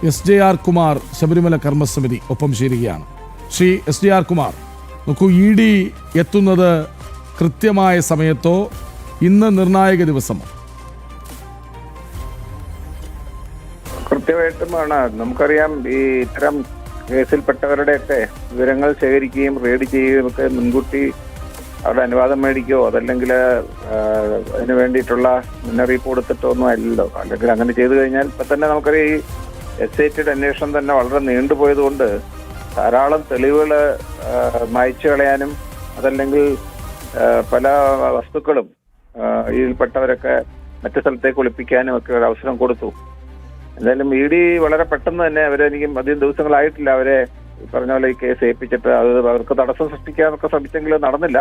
SJR Kumar Sabarimala കർമ്മസമിതി ഒപ്പം ചേരുകയാണ്. Shri SJR Kumar, നോക്കൂ, ED എത്തുന്നത് കൃത്യമായ സമയത്തോ ഇന്ന് നിർണായക ദിവസമോ? കൃത്യമായിട്ടുമാണ്. നമുക്കറിയാം, ഈ ഇത്തരം കേസിൽപ്പെട്ടവരുടെയൊക്കെ വിവരങ്ങൾ ശേഖരിക്കുകയും റെയ്ഡ് ചെയ്യുകയും ഒക്കെ മുൻകൂട്ടി അവരുടെ അനുവാദം മേടിക്കുകയോ അതല്ലെങ്കിൽ അതിന് വേണ്ടിയിട്ടുള്ള മുന്നറിയിപ്പ് കൊടുത്തിട്ടോ ഒന്നും അല്ലല്ലോ. അല്ലെങ്കിൽ അങ്ങനെ ചെയ്തു കഴിഞ്ഞാൽ ഇപ്പം തന്നെ നമുക്കറിയാം, ഈ SIT അന്വേഷണം തന്നെ വളരെ നീണ്ടുപോയത് കൊണ്ട് ധാരാളം തെളിവുകൾ മായ്ച്ചു കളയാനും അതല്ലെങ്കിൽ പല വസ്തുക്കളും ഇതിൽപ്പെട്ടവരൊക്കെ മറ്റു സ്ഥലത്തേക്ക് ഒളിപ്പിക്കാനും ഒക്കെ ഒരു അവസരം കൊടുത്തു. എന്തായാലും ED വളരെ പെട്ടെന്ന് തന്നെ എനിക്ക് അധികം ദിവസങ്ങളായിട്ടില്ല അവരെ പറഞ്ഞ പോലെ ഈ കേസ് ഏൽപ്പിച്ചിട്ട് അത് അവർക്ക് തടസ്സം സൃഷ്ടിക്കാനൊക്കെ ശ്രമിച്ചെങ്കിലും നടന്നില്ല.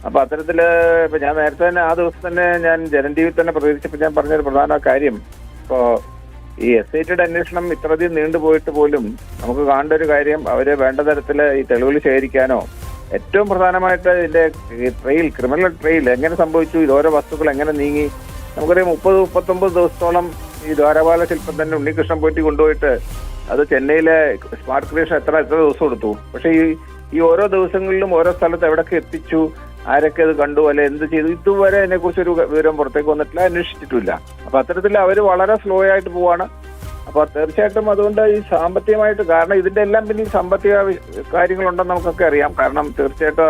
അപ്പൊ അത്തരത്തില് ഇപ്പൊ ഞാൻ നേരത്തെ തന്നെ ആ ദിവസം തന്നെ ഞാൻ ജനം TV തന്നെ പ്രതികരിച്ചപ്പോൾ ഞാൻ പറഞ്ഞൊരു പ്രധാന കാര്യം, ഇപ്പോ ഈ SIT അന്വേഷണം ഇത്രയധികം നീണ്ടുപോയിട്ട് പോലും നമുക്ക് കാണേണ്ട ഒരു കാര്യം, അവര് വേണ്ട തരത്തില് ഈ തെളിവുകൾ ശേഖരിക്കാനോ ഏറ്റവും പ്രധാനമായിട്ട് ഇതിന്റെ ക്രിമിനൽ ട്രെയിൽ എങ്ങനെ സംഭവിച്ചു, ഇത് ഓരോ വസ്തുക്കൾ എങ്ങനെ നീങ്ങി. നമുക്കറിയാം 30-39 ദിവസത്തോളം ഈ ദ്വാരപാല ശില്പം തന്നെ ഉണ്ണികൃഷ്ണൻ പോയിട്ട് കൊണ്ടുപോയിട്ട് അത് ചെന്നൈയിലെ സ്മാർട്ട് ക്രിയേഷൻ എത്ര ദിവസം എടുത്തു. പക്ഷെ ഈ ഓരോ ദിവസങ്ങളിലും ഓരോ സ്ഥലത്ത് എവിടൊക്കെ എത്തിച്ചു, ആരൊക്കെ അത് കണ്ടു, അല്ലെ എന്ത് ചെയ്തു, ഇതുവരെ അതിനെക്കുറിച്ചൊരു വിവരം പുറത്തേക്ക് വന്നിട്ടില്ല, അന്വേഷിച്ചിട്ടില്ല. അപ്പൊ അത്തരത്തിൽ അവർ വളരെ സ്ലോ ആയിട്ട് പോവാണ്. അപ്പൊ തീർച്ചയായിട്ടും അതുകൊണ്ട് ഈ സാമ്പത്തികമായിട്ട്, കാരണം ഇതിന്റെ എല്ലാം പിന്നിൽ സാമ്പത്തിക കാര്യങ്ങളുണ്ടെന്ന് നമുക്കൊക്കെ അറിയാം. കാരണം തീർച്ചയായിട്ടും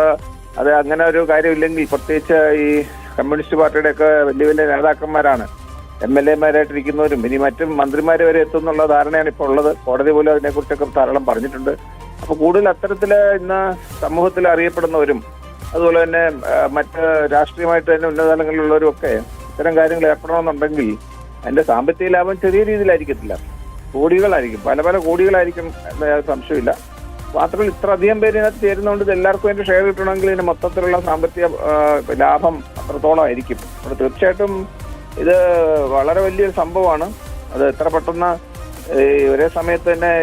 അത് അങ്ങനെ ഒരു കാര്യമില്ലെങ്കിൽ, പ്രത്യേകിച്ച് ഈ കമ്മ്യൂണിസ്റ്റ് പാർട്ടിയുടെ ഒക്കെ വലിയ വലിയ നേതാക്കന്മാരാണ് MLA-മാരായിട്ടിരിക്കുന്നവരും ഇനി മറ്റും മന്ത്രിമാര് വരെ എത്തുന്നുള്ള ധാരണയാണ് ഇപ്പോൾ ഉള്ളത്. കോടതി പോലും അതിനെക്കുറിച്ചൊക്കെ ധാരാളം പറഞ്ഞിട്ടുണ്ട്. അപ്പൊ കൂടുതൽ അത്തരത്തില് ഇന്ന് സമൂഹത്തിൽ അറിയപ്പെടുന്നവരും അതുപോലെ തന്നെ മറ്റ് രാഷ്ട്രീയമായിട്ട് തന്നെ ഉന്നതതലങ്ങളിലുള്ളവരും ഒക്കെ ഇത്തരം കാര്യങ്ങൾ ഏർപ്പെടണമെന്നുണ്ടെങ്കിൽ അതിന്റെ സാമ്പത്തിക ലാഭം ചെറിയ രീതിയിലായിരിക്കത്തില്ല, കോടികളായിരിക്കും, പല പല കോടികളായിരിക്കും എന്ന സംശയമില്ല. മാത്രമല്ല ഇത്ര അധികം പേര് ഇതിനകത്ത് ചേരുന്നതുകൊണ്ട് ഇത് എല്ലാവർക്കും അതിന്റെ ഷെയർ കിട്ടണമെങ്കിൽ ഇതിന്റെ മൊത്തത്തിലുള്ള സാമ്പത്തിക ലാഭം അത്രത്തോളം ആയിരിക്കും. അപ്പോൾ തീർച്ചയായിട്ടും ഇത് വളരെ വലിയൊരു സംഭവമാണ്. അത് എത്ര പെട്ടെന്ന് ഒരേ സമയത്ത് തന്നെ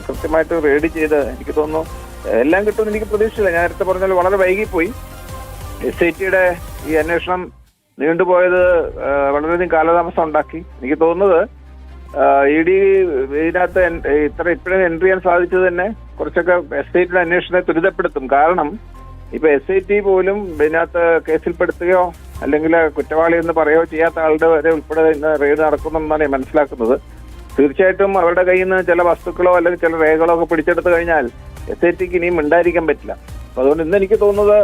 കൃത്യമായിട്ട് റെയ്ഡ് ചെയ്ത് എനിക്ക് തോന്നുന്നു എല്ലാം കിട്ടുമെന്ന് എനിക്ക് പ്രതീക്ഷിച്ചില്ല. ഞാൻ നേരത്തെ പറഞ്ഞാൽ വളരെ വൈകിപ്പോയി. SIT ഈ അന്വേഷണം നീണ്ടുപോയത് വളരെയധികം കാലതാമസം ഉണ്ടാക്കി. എനിക്ക് തോന്നുന്നത് ED ഇതിനകത്ത് ഇപ്പോഴും എൻട്രി ചെയ്യാൻ സാധിച്ചത് തന്നെ കുറച്ചൊക്കെ SIT അന്വേഷണത്തെ ത്വരിതപ്പെടുത്തും. കാരണം ഇപ്പൊ SIT പോലും ഇതിനകത്ത് കേസിൽപ്പെടുത്തുകയോ അല്ലെങ്കിൽ കുറ്റവാളി എന്ന് പറയുകയോ ചെയ്യാത്ത ആളുടെ വരെ ഉൾപ്പെടെ ഇന്ന് റെയ്ഡ് നടക്കുന്നെന്നാണ് മനസ്സിലാക്കുന്നത്. തീർച്ചയായിട്ടും അവരുടെ കയ്യിൽ നിന്ന് ചില വസ്തുക്കളോ അല്ലെങ്കിൽ ചില രേഖകളോ ഒക്കെ പിടിച്ചെടുത്തു കഴിഞ്ഞാൽ SITക്ക് ഇനിയും ഉണ്ടായിരിക്കാൻ പറ്റില്ല. അപ്പൊ അതുകൊണ്ട് ഇന്ന് എനിക്ക് തോന്നുന്നത്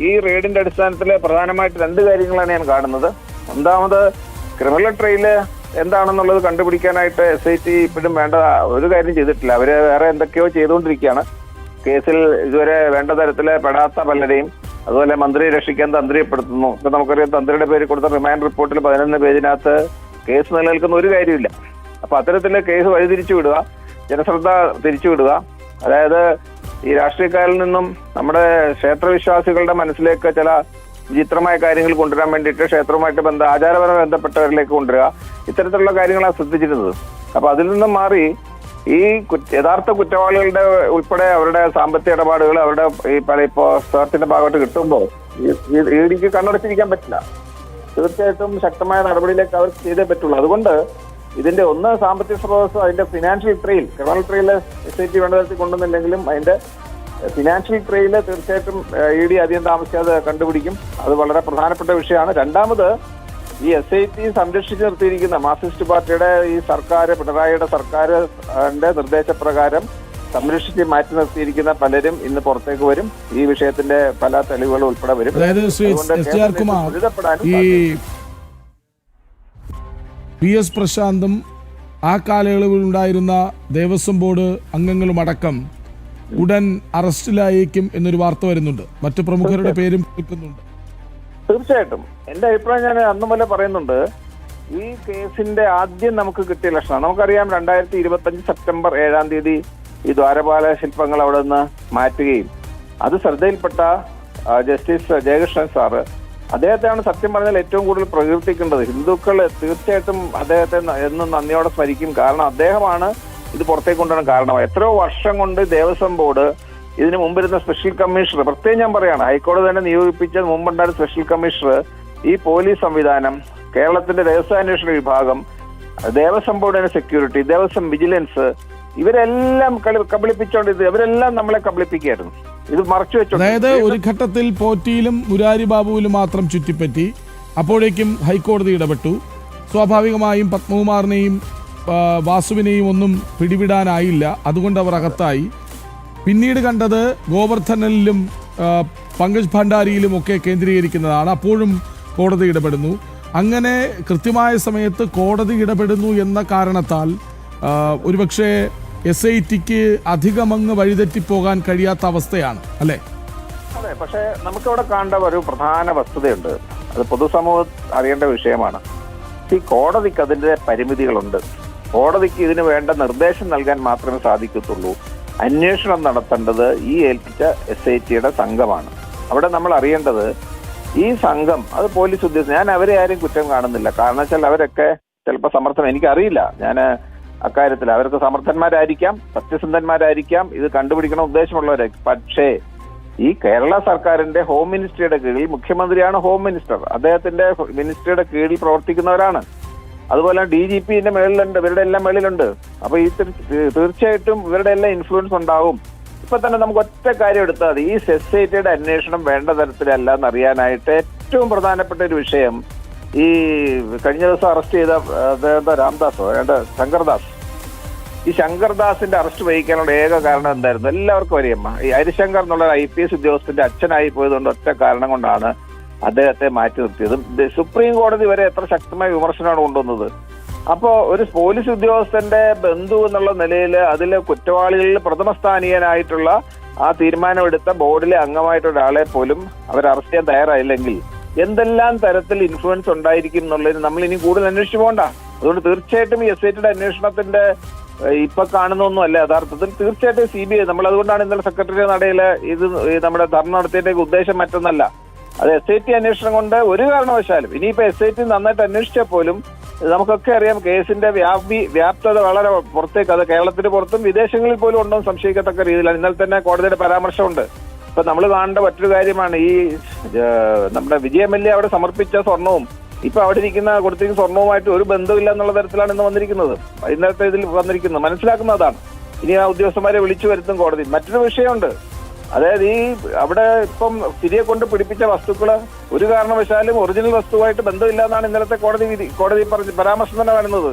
ഈ റെയ്ഡിന്റെ അടിസ്ഥാനത്തിൽ പ്രധാനമായിട്ട് രണ്ട് കാര്യങ്ങളാണ് ഞാൻ കാണുന്നത്. ഒന്നാമത് ക്രിമിനൽ ട്രെയില് എന്താണെന്നുള്ളത് കണ്ടുപിടിക്കാനായിട്ട് SIT ഇപ്പോഴും വേണ്ട ഒരു കാര്യം ചെയ്തിട്ടില്ല. അവര് വേറെ എന്തൊക്കെയോ ചെയ്തുകൊണ്ടിരിക്കുകയാണ്. കേസിൽ ഇതുവരെ വേണ്ട തരത്തില് പെടാത്ത പലരെയും അതുപോലെ മന്ത്രിയെ രക്ഷിക്കാൻ തന്ത്രിയപ്പെടുത്തുന്നു. ഇപ്പൊ നമുക്കറിയാം, തന്ത്രിയുടെ പേര് കൊടുത്ത റിമാൻഡ് റിപ്പോർട്ടിൽ 11 പേജിനകത്ത് കേസ് നിലനിൽക്കുന്ന ഒരു കാര്യമില്ല. അപ്പൊ അത്തരത്തില് കേസ് വഴിതിരിച്ചു വിടുക, ജനശ്രദ്ധ തിരിച്ചുവിടുക, അതായത് ഈ രാഷ്ട്രീയക്കാരിൽ നിന്നും നമ്മുടെ ക്ഷേത്രവിശ്വാസികളുടെ മനസ്സിലേക്ക് ചില വിചിത്രമായ കാര്യങ്ങൾ കൊണ്ടുവരാൻ വേണ്ടിയിട്ട് ക്ഷേത്രവുമായിട്ട് ആചാരപരമായി ബന്ധപ്പെട്ടവരിലേക്ക് കൊണ്ടുവരിക, ഇത്തരത്തിലുള്ള കാര്യങ്ങളാണ് ശ്രദ്ധിച്ചിരുന്നത്. അപ്പൊ അതിൽ നിന്നും മാറി ഈ യഥാർത്ഥ കുറ്റവാളികളുടെ ഉൾപ്പെടെ അവരുടെ സാമ്പത്തിക ഇടപാടുകൾ അവരുടെ ഈ ഇപ്പോ സെർച്ചിന്റെ ഭാഗമായിട്ട് കിട്ടുമ്പോൾ EDക്ക് കണ്ണടച്ചിരിക്കാൻ പറ്റില്ല. തീർച്ചയായിട്ടും ശക്തമായ നടപടിയിലേക്ക് അവർ ചെയ്തേ പറ്റുള്ളൂ. അതുകൊണ്ട് ഇതിന്റെ ഒന്ന് സാമ്പത്തിക സ്രോതസ്, അതിന്റെ financial trail, criminal trail SIT വേണ്ട തരത്തിൽ കൊണ്ടുവന്നില്ലെങ്കിലും അതിന്റെ ഫിനാൻഷ്യൽ ട്രെയില് തീർച്ചയായിട്ടും ED അധികം താമസിക്കാതെ കണ്ടുപിടിക്കും. അത് വളരെ പ്രധാനപ്പെട്ട വിഷയമാണ്. രണ്ടാമത് ഈ SIT സംരക്ഷിച്ച് നിർത്തിയിരിക്കുന്ന മാർക്സിസ്റ്റ് പാർട്ടിയുടെ ഈ സർക്കാർ, പിണറായിയുടെ സർക്കാരിന്റെ നിർദ്ദേശപ്രകാരം സംരക്ഷിച്ച് മാറ്റി നിർത്തിയിരിക്കുന്ന പലരും ഇന്ന് പുറത്തേക്ക് വരും. ഈ വിഷയത്തിന്റെ പല തെളിവുകളും ഉൾപ്പെടെ വരും. ഈ PS പ്രശാന്തും ആ കാലയളവിൽ ഉണ്ടായിരുന്ന ദേവസ്വം ബോർഡ് അംഗങ്ങളുമടക്കം ഉടൻ അറസ്റ്റിലായേക്കും എന്നൊരു വാർത്ത വരുന്നുണ്ട്. മറ്റു പ്രമുഖരുടെ പേരും കേൾക്കുന്നുണ്ട്. തീർച്ചയായിട്ടും എന്റെ അഭിപ്രായം ഞാൻ അന്നു മുതലേ പറയുന്നുണ്ട്. ഈ കേസിന്റെ ആദ്യം നമുക്ക് കിട്ടിയ ലക്ഷണം നമുക്കറിയാം. 2025 സെപ്റ്റംബർ 7 ഈ ദ്വാരപാല ശില്പങ്ങൾ അവിടെ നിന്ന് മാറ്റുകയും അത് ശ്രദ്ധയിൽപ്പെട്ട ജസ്റ്റിസ് ജയകൃഷ്ണൻ സാറ്, അദ്ദേഹത്തെയാണ് സത്യം പറഞ്ഞാൽ ഏറ്റവും കൂടുതൽ പ്രകീർത്തിക്കേണ്ടത്. ഹിന്ദുക്കൾ തീർച്ചയായിട്ടും അദ്ദേഹത്തെ എന്നും നന്ദിയോടെ സ്മരിക്കും. കാരണം അദ്ദേഹമാണ് ഇത് പുറത്തേക്ക് കൊണ്ടുവരാൻ കാരണം. എത്രയോ വർഷം കൊണ്ട് ദേവസ്വം ബോർഡ്, ഇതിന് മുമ്പിരുന്ന സ്പെഷ്യൽ കമ്മീഷണർ, പ്രത്യേകം ഞാൻ പറയാണ്, ഹൈക്കോടതി തന്നെ നിയോഗിപ്പിച്ച മുമ്പുണ്ടായിരുന്ന സ്പെഷ്യൽ കമ്മീഷണർ, ഈ പോലീസ് സംവിധാനം, കേരളത്തിന്റെ രഹസ്യാന്വേഷണ വിഭാഗം, ദേവസ്വം ബോർഡിന്റെ സെക്യൂരിറ്റി, ദേവസ്വം വിജിലൻസ്, ഇവരെല്ലാം കബളിപ്പിച്ചോണ്ട് ഇവരെല്ലാം നമ്മളെ കബളിപ്പിക്കുകയായിരുന്നു. ഇത് മറച്ചു വെച്ചോ. അതായത് ഒരു ഘട്ടത്തിൽ പോറ്റിയിലും മുരാരി ബാബുവിലും മാത്രം ചുറ്റിപ്പറ്റി. അപ്പോഴേക്കും ഹൈക്കോടതി ഇടപെട്ടു. സ്വാഭാവികമായും പത്മകുമാറിനെയും വാസുവിനെയും ഒന്നും പിടിവിടാനായില്ല. അതുകൊണ്ട് അവർ അകത്തായി. പിന്നീട് കണ്ടത് ഗോവർദ്ധനിലും പങ്കജ് ഭണ്ഡാരിയിലും ഒക്കെ കേന്ദ്രീകരിക്കുന്നതാണ്. അപ്പോഴും കോടതി ഇടപെടുന്നു. അങ്ങനെ കൃത്യമായ സമയത്ത് കോടതി ഇടപെടുന്നു എന്ന കാരണത്താൽ ഒരുപക്ഷെ SITക്ക് അധികമങ്ങ് വഴിതെറ്റിപ്പോകാൻ കഴിയാത്ത അവസ്ഥയാണ് അല്ലേ? അതെ, പക്ഷെ നമുക്കവിടെ കാണേണ്ട ഒരു പ്രധാന വസ്തുതയുണ്ട്. അത് പൊതുസമൂഹം അറിയേണ്ട വിഷയമാണ്. ഈ കോടതിക്ക് അതിൻ്റെ പരിമിതികളുണ്ട്. കോടതിക്ക് ഇതിന് വേണ്ട നിർദ്ദേശം നൽകാൻ മാത്രമേ സാധിക്കത്തുള്ളൂ. അന്വേഷണം നടത്തേണ്ടത് ഈ ഏൽപ്പിച്ച SITയുടെ സംഘമാണ്. അവിടെ നമ്മൾ അറിയേണ്ടത് ഈ സംഘം അത് പോലീസ് ഉദ്യോഗസ്ഥർ. ഞാൻ അവരെ ആരും കുറ്റം കാണുന്നില്ല. കാരണം വെച്ചാൽ അവരൊക്കെ ചിലപ്പോൾ സമർത്ഥം, എനിക്കറിയില്ല, ഞാൻ അക്കാര്യത്തിൽ അവർക്ക് സമർത്ഥന്മാരായിരിക്കാം, സത്യസന്ധന്മാരായിരിക്കാം, ഇത് കണ്ടുപിടിക്കണം ഉദ്ദേശമുള്ളവരായിരിക്കും. പക്ഷേ ഈ കേരള സർക്കാരിന്റെ ഹോം മിനിസ്ട്രിയുടെ കീഴിൽ മുഖ്യമന്ത്രിയാണ് ഹോം മിനിസ്റ്റർ, അദ്ദേഹത്തിന്റെ മിനിസ്ട്രിയുടെ കീഴിൽ പ്രവർത്തിക്കുന്നവരാണ്. അതുപോലെ DGPന്റെ മേളിലുണ്ട്, ഇവരുടെ എല്ലാം മേളിലുണ്ട്. അപ്പൊ ഈ തീർച്ചയായിട്ടും ഇവരുടെ എല്ലാം ഇൻഫ്ലുവൻസ് ഉണ്ടാവും. ഇപ്പൊ തന്നെ നമുക്ക് ഒറ്റ കാര്യം എടുത്താൽ മതി. ഈ SITയുടെ അന്വേഷണം വേണ്ട തരത്തിലല്ല എന്നറിയാനായിട്ട് ഏറ്റവും പ്രധാനപ്പെട്ട ഒരു വിഷയം, ഈ കഴിഞ്ഞ ദിവസം അറസ്റ്റ് ചെയ്ത രാംദാസോ ശങ്കർദാസ്, ഈ ശങ്കർദാസിന്റെ അറസ്റ്റ് വഹിക്കാനുള്ള ഏക കാരണം എന്തായിരുന്നു? എല്ലാവർക്കും അറിയാം. ഈ ഹരിശങ്കർ എന്നുള്ള IPS ഉദ്യോഗസ്ഥന്റെ അച്ഛനായി പോയതുകൊണ്ട് ഒറ്റ കാരണം കൊണ്ടാണ് അദ്ദേഹത്തെ മാറ്റി നിർത്തിയത്. സുപ്രീം കോടതി വരെ എത്ര ശക്തമായ വിമർശനമാണ് കൊണ്ടുവന്നത്. അപ്പോ ഒരു പോലീസ് ഉദ്യോഗസ്ഥന്റെ ബന്ധു എന്നുള്ള നിലയിൽ അതിലെ കുറ്റവാളികളിൽ പ്രഥമസ്ഥാനീയനായിട്ടുള്ള ആ തീരുമാനമെടുത്ത ബോർഡിലെ അംഗമായിട്ടുള്ള ഒരാളെ പോലും അവർ അറസ്റ്റ് ചെയ്യാൻ തയ്യാറായില്ലെങ്കിൽ എന്തെല്ലാം തരത്തിൽ ഇൻഫ്ലുവൻസ് ഉണ്ടായിരിക്കും എന്നുള്ളതിന് നമ്മൾ ഇനി കൂടുതൽ അന്വേഷിച്ചു പോകണ്ട. അതുകൊണ്ട് തീർച്ചയായിട്ടും ഈ SITയുടെ അന്വേഷണത്തിന്റെ ഇപ്പൊ കാണുന്നൊന്നും അല്ല യഥാർത്ഥത്തിൽ. തീർച്ചയായിട്ടും CBI, നമ്മൾ അതുകൊണ്ടാണ് ഇന്നലെ സെക്രട്ടറി നടയില് ഇത് നമ്മുടെ ധർണ നടത്തിയതിന്റെ ഉദ്ദേശം മറ്റൊന്നല്ല. അത് SIT അന്വേഷണം കൊണ്ട് ഒരു കാരണവശാലും ഇനിയിപ്പോ SIT നന്നായിട്ട് അന്വേഷിച്ചാൽ പോലും നമുക്കൊക്കെ അറിയാം കേസിന്റെ വ്യാപ്തത വളരെ പുറത്തേക്ക്, അത് കേരളത്തിന് പുറത്തും വിദേശങ്ങളിൽ പോലും ഉണ്ടോ എന്ന് സംശയിക്കത്തക്ക രീതിയിലാണ്. ഇന്നലെ തന്നെ കോടതിയുടെ പരാമർശമുണ്ട്. ഇപ്പൊ നമ്മൾ കാണേണ്ട മറ്റൊരു കാര്യമാണ് ഈ നമ്മുടെ വിജയ MLA അവിടെ സമർപ്പിച്ച സ്വർണവും ഇപ്പൊ അവിടെ കൊടുത്തിരിക്കുന്ന സ്വർണവുമായിട്ട് ഒരു ബന്ധമില്ല എന്നുള്ള തരത്തിലാണ് ഇന്ന് വന്നിരിക്കുന്നത്. ഇന്നത്തെ ഇതിൽ വന്നിരിക്കുന്നത് മനസ്സിലാക്കുന്നതാണ്. ഇനി ആ ഉദ്യോഗസ്ഥന്മാരെ വിളിച്ചു വരുത്തും കോടതി. മറ്റൊരു വിഷയമുണ്ട്, അതായത് ഈ അവിടെ ഇപ്പം തിരികെ കൊണ്ട് പിടിപ്പിച്ച വസ്തുക്കള് ഒരു കാരണവശാലും ഒറിജിനൽ വസ്തുവായിട്ട് ബന്ധമില്ല എന്നാണ് ഇന്നലത്തെ കോടതി പരാമർശം തന്നെ വരുന്നത്.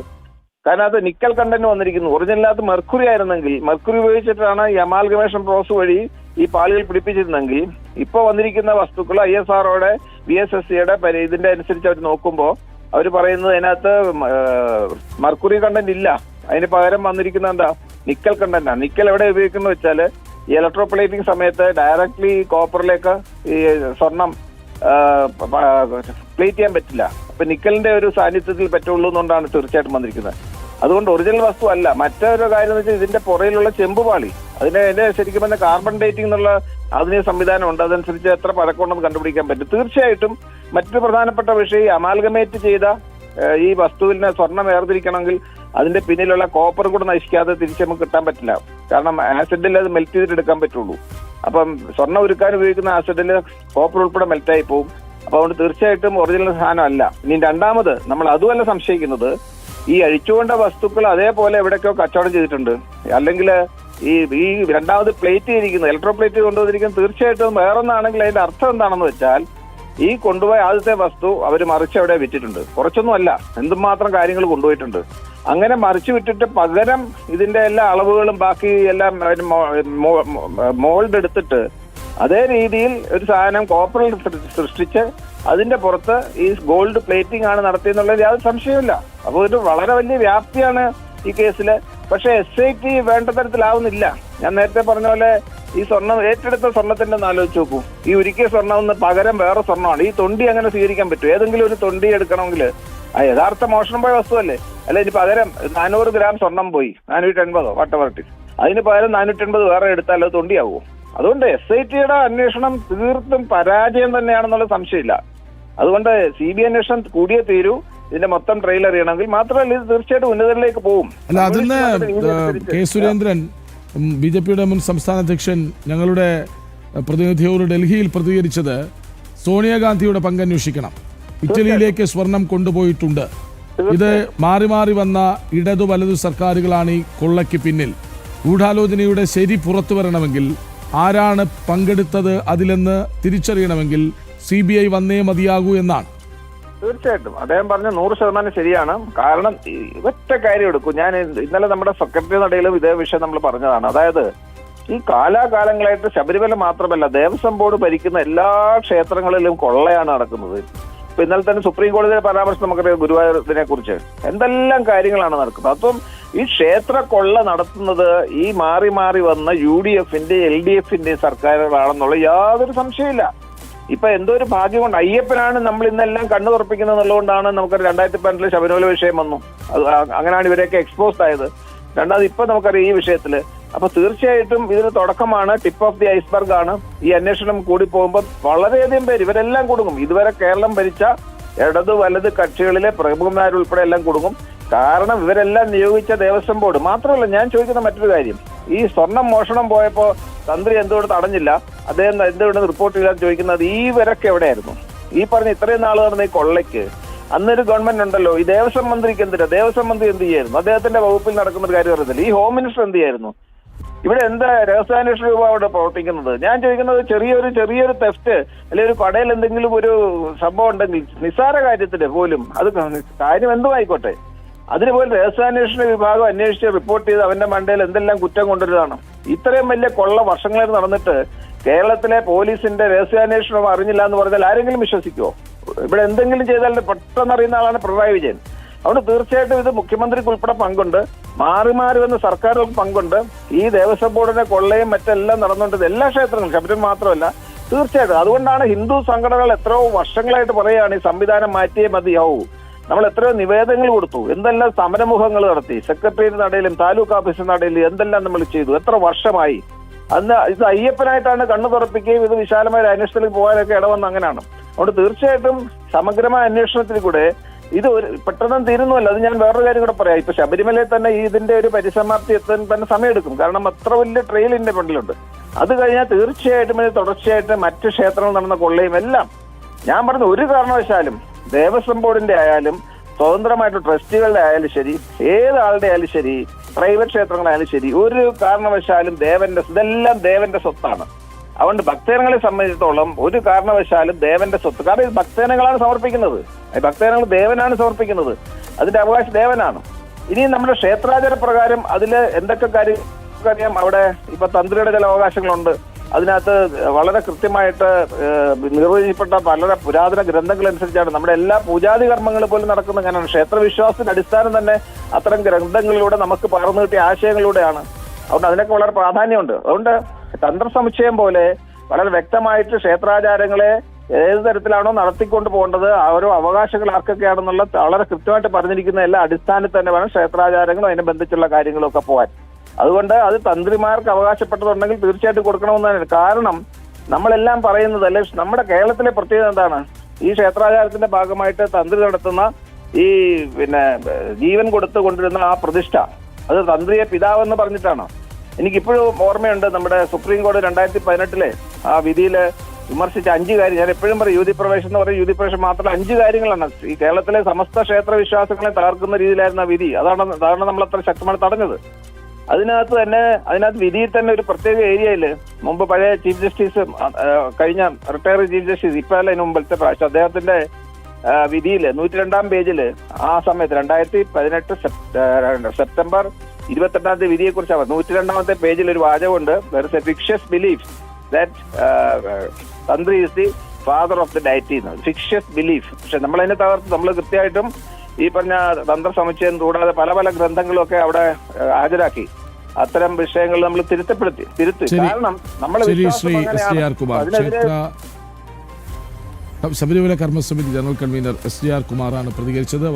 കാരണം അത് നിക്കൽ കണ്ടന്റ് വന്നിരിക്കുന്നു. ഒറിജിനലിനകത്ത് മെർക്കുറി ആയിരുന്നെങ്കിൽ, മെർക്കുറി ഉപയോഗിച്ചിട്ടാണ് ഈ അമാൽഗമേഷൻ പ്രോസസ് വഴി ഈ പാലുകൾ പിടിപ്പിച്ചിരുന്നെങ്കിൽ ഇപ്പൊ വന്നിരിക്കുന്ന വസ്തുക്കൾ ISROയുടെ VSSCയുടെ ഇതിന്റെ അനുസരിച്ച് അവർ നോക്കുമ്പോൾ അവർ പറയുന്നത് അതിനകത്ത് മെർക്കുറി കണ്ടന്റ് ഇല്ല. അതിന് പകരം വന്നിരിക്കുന്ന എന്താ, നിക്കൽ കണ്ടന്റാണ്. നിക്കൽ എവിടെ ഉപയോഗിക്കുന്നത് വെച്ചാൽ ഈ ഇലക്ട്രോപ്ലേറ്റിംഗ് സമയത്ത് ഡയറക്ട്ലി കോപ്പറിലേക്ക് ഈ സ്വർണം പ്ലേറ്റ് ചെയ്യാൻ പറ്റില്ല. അപ്പൊ നിക്കലിന്റെ ഒരു സാന്നിധ്യത്തിൽ പറ്റുള്ളൂ എന്നുകൊണ്ടാണ് തീർച്ചയായിട്ടും വന്നിരിക്കുന്നത്. അതുകൊണ്ട് ഒറിജിനൽ വസ്തു അല്ല. മറ്റൊരു കാര്യം എന്ന് വെച്ചാൽ ഇതിന്റെ പുറയിലുള്ള ചെമ്പുപാളി, അതിന്റെ ശരിക്കും പറഞ്ഞാൽ കാർബൺ ഡേറ്റിംഗ് എന്നുള്ള ആധുനിക സംവിധാനം ഉണ്ട്. അതനുസരിച്ച് എത്ര പഴക്കമുണ്ടെന്ന് കണ്ടുപിടിക്കാൻ പറ്റും. തീർച്ചയായിട്ടും മറ്റൊരു പ്രധാനപ്പെട്ട വിഷയം, ഈ അമാൽഗമേറ്റ് ചെയ്ത ഈ വസ്തുവിനെ സ്വർണം വേർതിരിക്കണമെങ്കിൽ അതിന്റെ പിന്നിലുള്ള കോപ്പർ കൂടെ നശിക്കാതെ തിരിച്ച് നമുക്ക് കിട്ടാൻ പറ്റില്ല. കാരണം ആസിഡിൽ അത് മെൽറ്റ് ചെയ്തിട്ട് എടുക്കാൻ പറ്റുള്ളൂ. അപ്പം സ്വർണ്ണം ഉരുക്കാൻ ഉപയോഗിക്കുന്ന ആസിഡിൽ കോപ്പർ ഉൾപ്പെടെ മെൽറ്റായി പോകും. അപ്പൊ അതുകൊണ്ട് തീർച്ചയായിട്ടും ഒറിജിനൽ സാധനം അല്ല. ഇനി രണ്ടാമത് നമ്മൾ അതുമല്ല സംശയിക്കുന്നത്, ഈ അഴിച്ചുകൊണ്ട വസ്തുക്കൾ അതേപോലെ എവിടേക്കോ കച്ചവടം ചെയ്തിട്ടുണ്ട്. അല്ലെങ്കിൽ ഈ രണ്ടാമത് പ്ലേറ്റ് ചെയ്തിരിക്കുന്നത്, ഇലക്ട്രോ പ്ലേറ്റ് കൊണ്ടുവന്നിരിക്കുന്നത് തീർച്ചയായിട്ടും വേറൊന്നാണെങ്കിൽ അതിന്റെ അർത്ഥം എന്താണെന്ന് വെച്ചാൽ ഈ കൊണ്ടുപോയ ആദ്യത്തെ വസ്തു അവർ മറിച്ച് അവിടെ വിറ്റിട്ടുണ്ട്. കുറച്ചൊന്നും അല്ല, എന്തുമാത്രം കാര്യങ്ങൾ കൊണ്ടുപോയിട്ടുണ്ട്. അങ്ങനെ മറിച്ചു വിട്ടിട്ട് പകരം ഇതിന്റെ എല്ലാ അളവുകളും ബാക്കി എല്ലാം മോൾഡ് എടുത്തിട്ട് അതേ രീതിയിൽ ഒരു സാധനം കോപ്പറിൽ സൃഷ്ടിച്ച് അതിന്റെ പുറത്ത് ഈ ഗോൾഡ് പ്ലേറ്റിംഗ് ആണ് നടത്തിയെന്നുള്ളത് യാതൊരു സംശയമില്ല. അപ്പോൾ ഇത് വളരെ വലിയ വ്യാപ്തിയാണ് ഈ കേസിൽ. പക്ഷെ SIT വേണ്ട തരത്തിലാവുന്നില്ല. ഞാൻ നേരത്തെ പറഞ്ഞ പോലെ ഈ സ്വർണം ഏറ്റെടുത്ത സ്വർണത്തിന്റെ ഒന്ന് ആലോചിച്ച് നോക്കൂ. ഈ ഉരുക്കിയ സ്വർണ്ണം ഒന്ന് പകരം വേറെ സ്വർണ്ണമാണ്. ഈ തൊണ്ടി അങ്ങനെ സ്വീകരിക്കാൻ പറ്റും? ഏതെങ്കിലും ഒരു തൊണ്ടി എടുക്കണമെങ്കിൽ ആ യഥാർത്ഥ മോഷണം പോയ വസ്തുവല്ലേ. അല്ല, ഇനി പകരം 400 ഗ്രാം സ്വർണം പോയി 480 വട്ടവരട്ടി, അതിന് പകരം 480 വേറെ എടുത്താൽ അത് തൊണ്ടിയാവുമോ? അതുകൊണ്ട് SITയുടെ അന്വേഷണം തീർത്തും പരാജയം തന്നെയാണെന്നുള്ള സംശയമില്ല. അതുകൊണ്ട് CBI അന്വേഷണം കൂടിയേ തീരൂ. ഇതിന്റെ മൊത്തം ട്രെയിൽ അറിയണമെങ്കിൽ മാത്രമല്ല ഇത് തീർച്ചയായിട്ടും ഉന്നതരിലേക്ക് പോകും. അല്ല, അതിന് കെ സുരേന്ദ്രൻ BJPയുടെ മുൻ സംസ്ഥാന അധ്യക്ഷൻ ഞങ്ങളുടെ പ്രതിനിധിയോട് ഡൽഹിയിൽ പ്രതികരിച്ചത് സോണിയാഗാന്ധിയുടെ പങ്കന്വേഷിക്കണം, ഇറ്റലിയിലേക്ക് സ്വർണം കൊണ്ടുപോയിട്ടുണ്ട് ഇത് മാറി മാറി വന്ന ഇടതു വലതു സർക്കാരുകളാണ് ഈ കൊള്ളയ്ക്ക് പിന്നിൽ. ഗൂഢാലോചനയുടെ ശരി പുറത്തു വരണമെങ്കിൽ, ആരാണ് പങ്കെടുത്തത് അതിലെന്ന് തിരിച്ചറിയണമെങ്കിൽ CBI വന്നേ മതിയാകൂ എന്നാണ്. തീർച്ചയായിട്ടും അദ്ദേഹം പറഞ്ഞ 100% ശരിയാണ്. കാരണം ഒറ്റ കാര്യം എടുക്കും. ഞാൻ ഇന്നലെ നമ്മുടെ സെക്രട്ടറി നടയിലും ഇതേ വിഷയം നമ്മൾ പറഞ്ഞതാണ്. അതായത് ഈ കാലാകാലങ്ങളായിട്ട് ശബരിമല മാത്രമല്ല, ദേവസ്വം ബോർഡ് ഭരിക്കുന്ന എല്ലാ ക്ഷേത്രങ്ങളിലും കൊള്ളയാണ് നടക്കുന്നത്. ഇപ്പൊ ഇന്നലെ തന്നെ സുപ്രീം കോടതിയുടെ പരാമർശം നമുക്കറിയാം ഗുരുവായൂരത്തിനെ കുറിച്ച്. എന്തെല്ലാം കാര്യങ്ങളാണ് നടക്കുന്നത്. അപ്പം ഈ ക്ഷേത്ര കൊള്ള നടത്തുന്നത് ഈ മാറി മാറി വന്ന UDF-ന്റെ LDF-ന്റെ സർക്കാരുകളാണെന്നുള്ള യാതൊരു സംശയമില്ല. ഇപ്പൊ എന്തോ ഒരു ഭാഗ്യം കൊണ്ട് അയ്യപ്പനാണ് നമ്മൾ ഇന്നെല്ലാം കണ്ണു തുറപ്പിക്കുന്നത് എന്നുള്ളതുകൊണ്ടാണ് നമുക്ക് 2012 ശബരിമല വിഷയം വന്നു. അങ്ങനെയാണ് ഇവരെയൊക്കെ എക്സ്പോസ്ഡ് ആയത്. രണ്ടാമത് ഇപ്പൊ നമുക്കറിയാം ഈ വിഷയത്തില്. അപ്പൊ തീർച്ചയായിട്ടും ഇതിന് തുടക്കമാണ്, ടിപ്പ് ഓഫ് ദി ഐസ്ബർഗ് ആണ്. ഈ അന്വേഷണം കൂടി പോകുമ്പോൾ വളരെയധികം പേര് ഇവരെല്ലാം കൊടുക്കും. ഇതുവരെ കേരളം ഭരിച്ച ഇടത് വലത് കക്ഷികളിലെ പ്രമുഖന്മാരുൾപ്പെടെ എല്ലാം കൊടുക്കും. കാരണം ഇവരെല്ലാം നിയോഗിച്ച ദേവസ്വം ബോർഡ് മാത്രമല്ല. ഞാൻ ചോദിക്കുന്ന മറ്റൊരു കാര്യം, ഈ സ്വർണം മോഷണം പോയപ്പോ തന്ത്രി എന്തുകൊണ്ട് തടഞ്ഞില്ല, അദ്ദേഹം എന്തുകൊണ്ട് റിപ്പോർട്ട് ചെയ്യാൻ ചോദിക്കുന്നത്, ഈ വരൊക്കെ എവിടെയായിരുന്നു? ഈ പറഞ്ഞ ഇത്രയും നാൾ നടന്ന ഈ കൊള്ളയ്ക്ക് അന്നൊരു ഗവൺമെന്റ് ഉണ്ടല്ലോ. ഈ ദേവസ്വം മന്ത്രിക്ക് എന്തിനാ? ദേവസ്വം മന്ത്രി എന്ത് ചെയ്യായിരുന്നു? അദ്ദേഹത്തിന്റെ വകുപ്പിൽ നടക്കുന്ന ഒരു കാര്യം അറിയത്തില്ല. ഈ ഹോം മിനിസ്റ്റർ എന്ത് ചെയ്യായിരുന്നു? ഇവിടെ എന്താ രഹസ്യാന്വേഷണ വിഭാഗം അവിടെ പ്രവർത്തിക്കുന്നത്? ഞാൻ ചോദിക്കുന്നത്, ചെറിയൊരു തെഫ്റ്റ് അല്ലെങ്കിൽ ഒരു കടയിൽ എന്തെങ്കിലും ഒരു സംഭവം ഉണ്ടെങ്കിൽ നിസ്സാര കാര്യത്തിന് പോലും, അത് കാര്യം എന്തുമായിക്കോട്ടെ, അതിന് പോലും രഹസ്യാന്വേഷണ വിഭാഗം അന്വേഷിച്ച് റിപ്പോർട്ട് ചെയ്ത് അവന്റെ മണ്ടയിൽ എന്തെല്ലാം കുറ്റം കൊണ്ടുവരുന്നതാണ്. ഇത്രയും വലിയ കൊള്ള വർഷങ്ങളിൽ നടന്നിട്ട് കേരളത്തിലെ പോലീസിന്റെ രഹസ്യാന്വേഷണം അറിഞ്ഞില്ല എന്ന് പറഞ്ഞാൽ ആരെങ്കിലും വിശ്വസിക്കുമോ? ഇവിടെ എന്തെങ്കിലും ചെയ്താൽ പെട്ടെന്ന് അറിയുന്ന ആളാണ് പിണറായി വിജയൻ. അതുകൊണ്ട് തീർച്ചയായിട്ടും ഇത് മുഖ്യമന്ത്രിക്ക് ഉൾപ്പെടെ പങ്കുണ്ട്, മാറി മാറി വന്ന സർക്കാരുകൾക്ക് പങ്കുണ്ട്. ഈ ദേവസ്വം ബോർഡിന്റെ കൊള്ളയും മറ്റെല്ലാം നടന്നുകൊണ്ട് എല്ലാ ക്ഷേത്രങ്ങളും, ശബരിമല മാത്രമല്ല. തീർച്ചയായിട്ടും അതുകൊണ്ടാണ് ഹിന്ദു സംഘടനകൾ എത്രയോ വർഷങ്ങളായിട്ട് പറയുകയാണ് ഈ സംവിധാനം മാറ്റിയേ മതിയാവൂ. നമ്മൾ എത്രയോ നിവേദനങ്ങൾ കൊടുത്തു, എന്തെല്ലാം സമരമുഖങ്ങൾ നടത്തി, സെക്രട്ടേറിയറ്റ് നടയിലും താലൂക്ക് ഓഫീസ് നടയിലും എന്തെല്ലാം നമ്മൾ ചെയ്തു. എത്ര വർഷമായി. അന്ന് ഇത് അയ്യപ്പനായിട്ടാണ് കണ്ണു തുറപ്പിക്കുകയും ഇത് വിശാലമായ അന്വേഷണത്തിൽ പോകാനൊക്കെ ഇടവന്ന് അങ്ങനെയാണ്. അതുകൊണ്ട് തീർച്ചയായിട്ടും സമഗ്രമായ അന്വേഷണത്തിൽ കൂടെ ഇത് പെട്ടെന്ന് തീരുന്നുമല്ല. അത് ഞാൻ വേറൊരു കാര്യം കൂടെ പറയാം. ഇപ്പൊ ശബരിമലയിൽ തന്നെ ഇതിന്റെ ഒരു പരിസമാപ്തി എത്താൻ തന്നെ സമയമെടുക്കും. കാരണം അത്ര വലിയ ട്രെയിൽ ഇതിന്റെ ഫ്രണ്ടിലുണ്ട്. അത് കഴിഞ്ഞാൽ തീർച്ചയായിട്ടും ഇത് തുടർച്ചയായിട്ട് മറ്റ് ക്ഷേത്രങ്ങൾ നടന്ന കൊള്ളയും എല്ലാം. ഞാൻ പറഞ്ഞ ഒരു കാരണവശാലും ദേവസ്വം ബോർഡിന്റെ ആയാലും സ്വതന്ത്രമായിട്ട് ട്രസ്റ്റികളുടെ ആയാലും ശരി, ഏതാളുടെ ആയാലും ശരി, പ്രൈവറ്റ് ക്ഷേത്രങ്ങളായാലും ശരി, ഒരു കാരണവശാലും ഇതെല്ലാം ദേവന്റെ സ്വത്താണ്. അതുകൊണ്ട് ഭക്തജനങ്ങളെ സംബന്ധിച്ചിടത്തോളം ഒരു കാരണവശാലും ദേവന്റെ സ്വത്ത്, കാരണം ഇത് ഭക്തജനങ്ങളാണ് സമർപ്പിക്കുന്നത്, ഭക്തജനങ്ങൾ ദേവനാണ് സമർപ്പിക്കുന്നത്, അതിന്റെ അവകാശം ദേവനാണ്. ഇനി നമ്മുടെ ക്ഷേത്രാചാര പ്രകാരം അതില് എന്തൊക്കെ കാര്യം അവിടെ ഇപ്പൊ തന്ത്രിയുടെ ചില അവകാശങ്ങളുണ്ട്. അതിനകത്ത് വളരെ കൃത്യമായിട്ട് നിർവചിക്കപ്പെട്ട പല പുരാതന ഗ്രന്ഥങ്ങൾ അനുസരിച്ചാണ് നമ്മുടെ എല്ലാ പൂജാതി കർമ്മങ്ങൾ പോലും നടക്കുന്ന. അങ്ങനെയാണ് ക്ഷേത്രവിശ്വാസത്തിന്റെ അടിസ്ഥാനം തന്നെ അത്തരം ഗ്രന്ഥങ്ങളിലൂടെ നമുക്ക് പകർന്നു കിട്ടിയ ആശയങ്ങളിലൂടെയാണ്. അതുകൊണ്ട് അതിനൊക്കെ വളരെ പ്രാധാന്യമുണ്ട്. അതുകൊണ്ട് തന്ത്രസമുച്ചയം പോലെ വളരെ വ്യക്തമായിട്ട് ക്ഷേത്രാചാരങ്ങളെ ഏത് തരത്തിലാണോ നടത്തിക്കൊണ്ട് പോകേണ്ടത്, ഓരോ അവകാശങ്ങൾ ആർക്കൊക്കെയാണെന്നുള്ള വളരെ കൃത്യമായിട്ട് പറഞ്ഞിരിക്കുന്ന എല്ലാ അടിസ്ഥാനത്തിൽ തന്നെ വേണം ക്ഷേത്രാചാരങ്ങളും അതിനെ ബന്ധിച്ചുള്ള കാര്യങ്ങളും ഒക്കെ പോകാൻ. അതുകൊണ്ട് അത് തന്ത്രിമാർക്ക് അവകാശപ്പെട്ടതുണ്ടെങ്കിൽ തീർച്ചയായിട്ടും കൊടുക്കണമെന്നാണ്. കാരണം നമ്മളെല്ലാം പറയുന്നത്, അല്ലെ, നമ്മുടെ കേരളത്തിലെ പ്രത്യേകത എന്താണ്? ഈ ക്ഷേത്രാചാരത്തിന്റെ ഭാഗമായിട്ട് തന്ത്രി നടത്തുന്ന ഈ ജീവൻ കൊടുത്തു കൊണ്ടിരുന്ന ആ പ്രതിഷ്ഠ, അത് തന്ത്രിയെ പിതാവെന്ന് പറഞ്ഞിട്ടാണ്. എനിക്കിപ്പോഴും ഓർമ്മയുണ്ട്, നമ്മുടെ സുപ്രീം കോടതി 2018 ആ വിധിയിൽ വിമർശിച്ച 5 കാര്യം. ഞാൻ എപ്പോഴും പറയും, യുവതി പ്രവേശം എന്ന് പറയും, യുവതി പ്രവേശം മാത്രമല്ല 5 കാര്യങ്ങളാണ് ഈ കേരളത്തിലെ സമസ്ത ക്ഷേത്ര വിശ്വാസങ്ങളെ തകർക്കുന്ന രീതിയിലായിരുന്നു ആ വിധി. അതാണ് നമ്മൾ അത്ര ശക്തമായി തടഞ്ഞത്. അതിനകത്ത് വിധിയിൽ തന്നെ ഒരു പ്രത്യേക ഏരിയയില് മുമ്പ് പഴയ ചീഫ് ജസ്റ്റിസ്, കഴിഞ്ഞ റിട്ടയർഡ് ചീഫ് ജസ്റ്റിസ്, ഇപ്പോഴല്ല ഇതിന് മുമ്പത്തെ പ്രാവശ്യം, അദ്ദേഹത്തിന്റെ വിധിയില് 102-ാം പേജില് ആ സമയത്ത് 2018 സെപ്റ്റംബർ 28 വിധിയെ കുറിച്ചാണ് 102-ാമത്തെ പേജിൽ ഒരു വാചകമുണ്ട്. there is a fictitious belief that തന്ത്രി is the father of the deity. Fictitious belief. പക്ഷെ നമ്മളതിനെ തകർത്ത് നമ്മൾ കൃത്യമായിട്ടും ഈ പറഞ്ഞ തന്ത്ര സമുച്ചയം കൂടാതെ പല പല ഗ്രന്ഥങ്ങളും ഒക്കെ അവിടെ ഹാജരാക്കി അത്തരം വിഷയങ്ങൾ നമ്മൾ തിരുത്തി. കാരണം നമ്മളെ ശബരിമല കർമ്മസമിതി ജനറൽ കൺവീനർ SDR കുമാറാണ് പ്രതികരിച്ചത്.